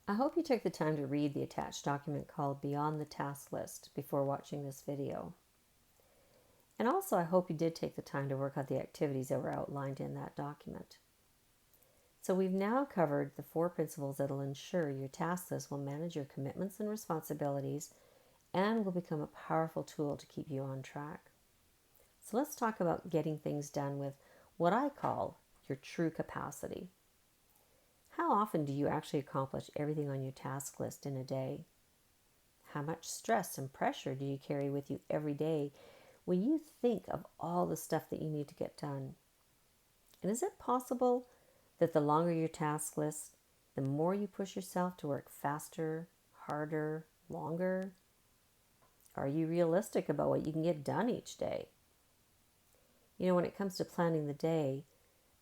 I hope you took the time to read the attached document called Beyond the Task List before watching this video. And also, I hope you did take the time to work out the activities that were outlined in that document. So we've now covered the 4 principles that will ensure your task list will manage your commitments and responsibilities and will become a powerful tool to keep you on track. So let's talk about getting things done with what I call your true capacity. How often do you actually accomplish everything on your task list in a day? How much stress and pressure do you carry with you every day when you think of all the stuff that you need to get done? And is it possible that the longer your task list, the more you push yourself to work faster, harder, longer? Are you realistic about what you can get done each day? When it comes to planning the day,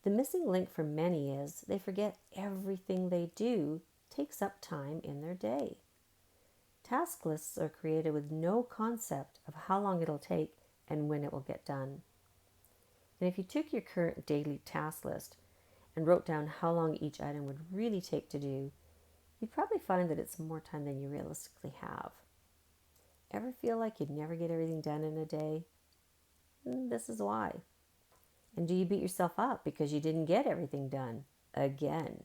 the missing link for many is they forget everything they do takes up time in their day. Task lists are created with no concept of how long it'll take and when it will get done. And if you took your current daily task list and wrote down how long each item would really take to do, you'd probably find that it's more time than you realistically have. Ever feel like you'd never get everything done in a day? This is why. And do you beat yourself up because you didn't get everything done again?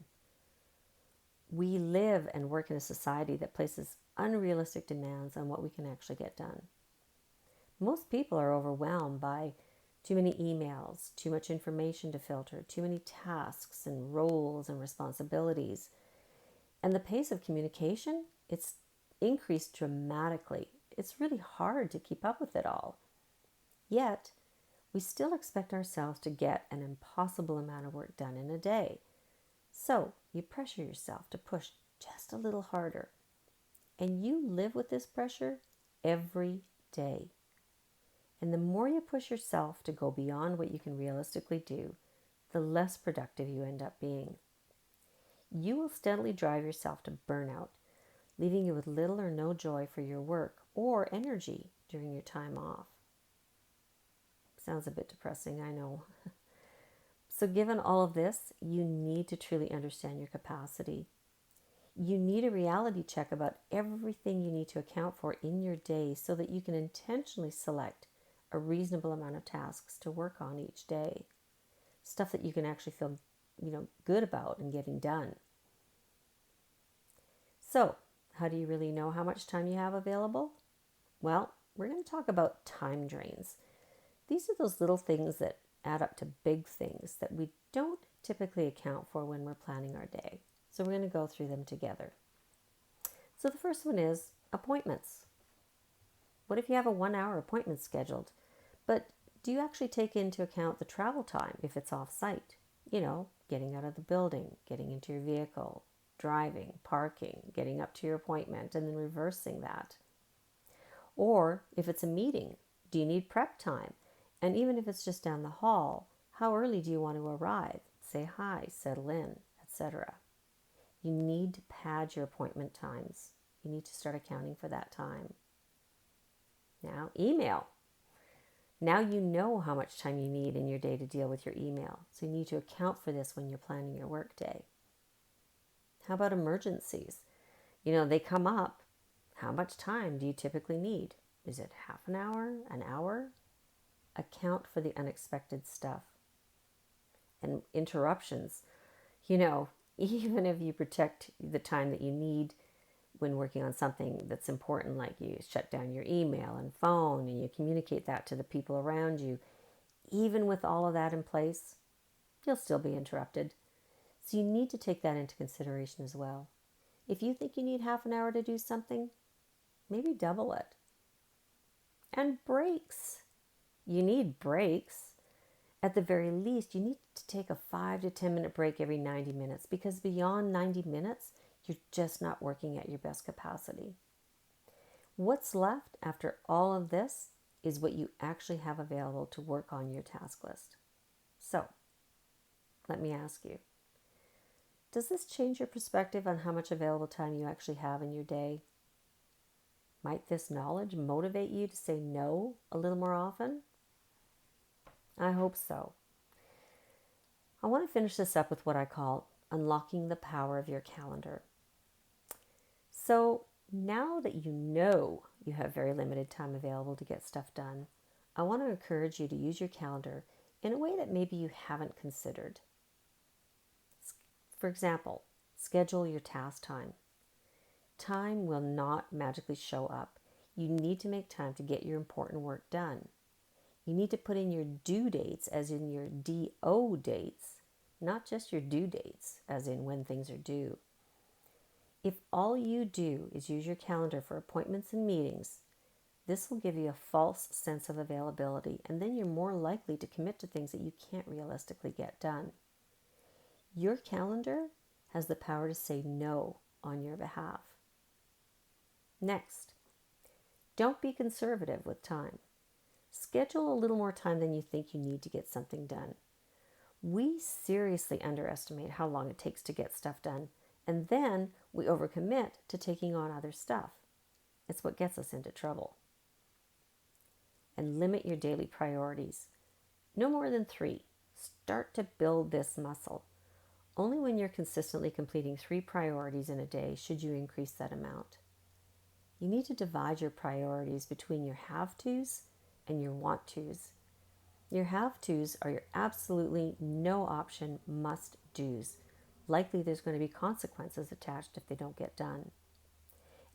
We live and work in a society that places unrealistic demands on what we can actually get done. Most people are overwhelmed by too many emails, too much information to filter, too many tasks and roles and responsibilities. And the pace of communication, it's increased dramatically. It's really hard to keep up with it all. Yet, we still expect ourselves to get an impossible amount of work done in a day. So, you pressure yourself to push just a little harder. And you live with this pressure every day. And the more you push yourself to go beyond what you can realistically do, the less productive you end up being. You will steadily drive yourself to burnout, leaving you with little or no joy for your work or energy during your time off. Sounds a bit depressing, I know. So given all of this, you need to truly understand your capacity. You need a reality check about everything you need to account for in your day so that you can intentionally select a reasonable amount of tasks to work on each day. Stuff that you can actually feel, good about and getting done. So, how do you really know how much time you have available? Well, we're going to talk about time drains. These are those little things that add up to big things that we don't typically account for when we're planning our day. So we're going to go through them together. So the first one is appointments. What if you have a 1-hour appointment scheduled, but do you actually take into account the travel time if it's off-site? Getting out of the building, getting into your vehicle, driving, parking, getting up to your appointment, and then reversing that. Or if it's a meeting, do you need prep time? And even if it's just down the hall, how early do you want to arrive? Say hi, settle in, etc. You need to pad your appointment times. You need to start accounting for that time. Now, email. Now you know how much time you need in your day to deal with your email. So you need to account for this when you're planning your work day. How about emergencies? They come up. How much time do you typically need? Is it half an hour, an hour? Account for the unexpected stuff. And interruptions. Even if you protect the time that you need when working on something that's important, like you shut down your email and phone and you communicate that to the people around you, even with all of that in place, you'll still be interrupted. So you need to take that into consideration as well. If you think you need half an hour to do something, maybe double it. And breaks. You need breaks. At the very least, you need to take a 5 to 10 minute break every 90 minutes because beyond 90 minutes, you're just not working at your best capacity. What's left after all of this is what you actually have available to work on your task list. So, let me ask you, does this change your perspective on how much available time you actually have in your day? Might this knowledge motivate you to say no a little more often? I hope so. I want to finish this up with what I call unlocking the power of your calendar. So now that you know you have very limited time available to get stuff done, I want to encourage you to use your calendar in a way that maybe you haven't considered. For example, schedule your task time. Time will not magically show up. You need to make time to get your important work done. You need to put in your due dates, as in your DO dates, not just your due dates, as in when things are due. If all you do is use your calendar for appointments and meetings, this will give you a false sense of availability, and then you're more likely to commit to things that you can't realistically get done. Your calendar has the power to say no on your behalf. Next, don't be conservative with time. Schedule a little more time than you think you need to get something done. We seriously underestimate how long it takes to get stuff done, and then we overcommit to taking on other stuff. It's what gets us into trouble. And limit your daily priorities. No more than 3. Start to build this muscle. Only when you're consistently completing 3 priorities in a day should you increase that amount. You need to divide your priorities between your have-tos and your want-tos. Your have-tos are your absolutely no option must-dos. Likely there's going to be consequences attached if they don't get done.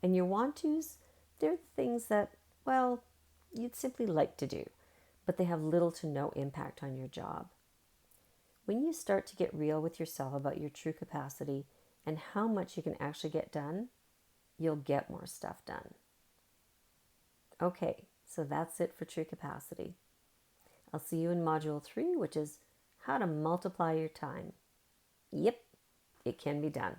And your want-tos, they're the things that, well, you'd simply like to do, but they have little to no impact on your job. When you start to get real with yourself about your true capacity and how much you can actually get done, you'll get more stuff done. Okay, so that's it for true capacity. I'll see you in Module 3, which is how to multiply your time. Yep, it can be done.